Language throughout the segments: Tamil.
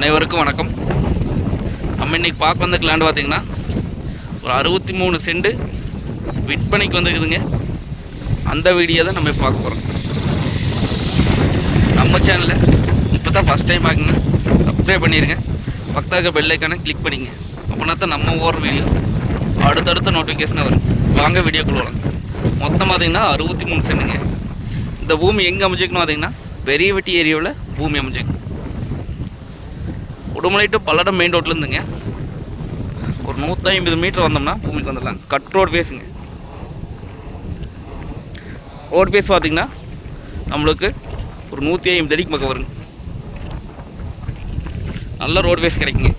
அனைவருக்கும் வணக்கம். நம்ம இன்றைக்கி பார்க்க வந்த லேண்ட் பார்த்திங்கன்னா ஒரு 63 சென்ட் விற்பனைக்கு வந்துருக்குதுங்க. அந்த வீடியோ தான் நம்ம பார்க்க போகிறோம். நம்ம சேனலில் இப்போ தான் ஃபஸ்ட் டைம் பார்க்குங்க, சப்ஸ்கிரைப் பண்ணிடுங்க. பக்கத்தில் பெல் ஐக்கானை கிளிக் பண்ணிங்க. அப்படின்னா தான் நம்ம ஓடுற வீடியோ அடுத்தடுத்த நோட்டிஃபிகேஷனாக வரும். வாங்க வீடியோக்குள்ள வரும். மொத்தம் பார்த்திங்கன்னா 63 சென்ட்டுங்க. இந்த பூமி எங்கே அமைச்சிக்கணும் பார்த்திங்கன்னா பெரியவெட்டி ஏரியாவில் பூமி அமைச்சிக்கணும். உடுமலை டு பல்லடம் மெயின் ரோட்லேருந்துங்க ஒரு 150 மீட்டர் வந்தோம்னா பூமிக்கு வந்துடலாம். கட் ரோடு ஃபேஸுங்க. ரோடு ஃபேஸ் பார்த்திங்கன்னா நம்மளுக்கு ஒரு 150 அடிக்கு பக்கம் வருங்க. நல்ல ரோடு ஃபேஸ் கிடைக்குங்க.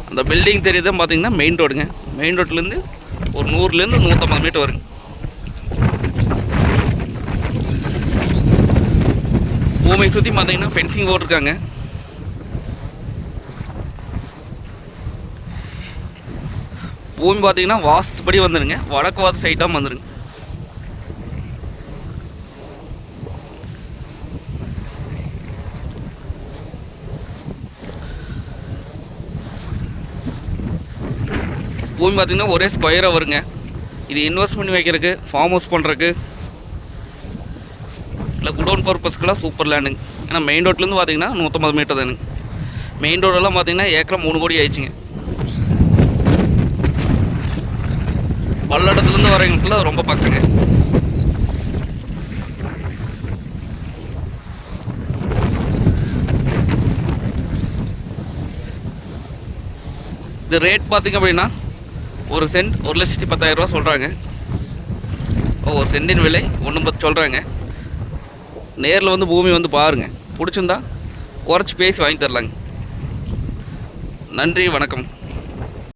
அந்த பில்டிங் தெரியுதுன்னு பார்த்திங்கன்னா மெயின் ரோடுங்க. மெயின் ரோட்லேருந்து ஒரு 100லேருந்து 150 மீட்டர் வருங்க. பூமியை சுற்றி பார்த்திங்கன்னா ஃபென்சிங் போட்டிருக்காங்க. பூமி பார்த்திங்கன்னா வாஸ்துபடி வந்துடுங்க. வடக்கு வாஸ்து சைட்டாக வந்துடுங்க. பூமி பார்த்திங்கன்னா ஒரே ஸ்கொயராக வருங்க. இது இன்வெஸ்ட் பண்ணி வைக்கிறதுக்கு, ஃபார்ம் ஹவுஸ் பண்ணுறதுக்கு, இல்லை குடோன் பர்பஸ்க்கெலாம் சூப்பர் லேண்டுங்க. ஏன்னா மெயின் ரோட்லேருந்து பார்த்திங்கன்னா 150 மீட்டர் தானுங்க. மெயின் ரோடெல்லாம் பார்த்திங்கன்னா ஏக்கரை 3 கோடி ஆயிடுச்சுங்க. பல்லடத்துலேருந்து வரவங்களுக்குலாம் ரொம்ப பக்கங்க. இது ரேட் பார்த்திங்க அப்படின்னா ஒரு சென்ட் 1,10,000 ரூபா சொல்கிறாங்க. ஒரு சென்டின் விலை 1,10 சொல்கிறாங்க. நேரில் வந்து பூமி வந்து பாருங்கள். பிடிச்சிருந்தா குறைச்சி பேசி வாங்கி தரலாங்க. நன்றி, வணக்கம்.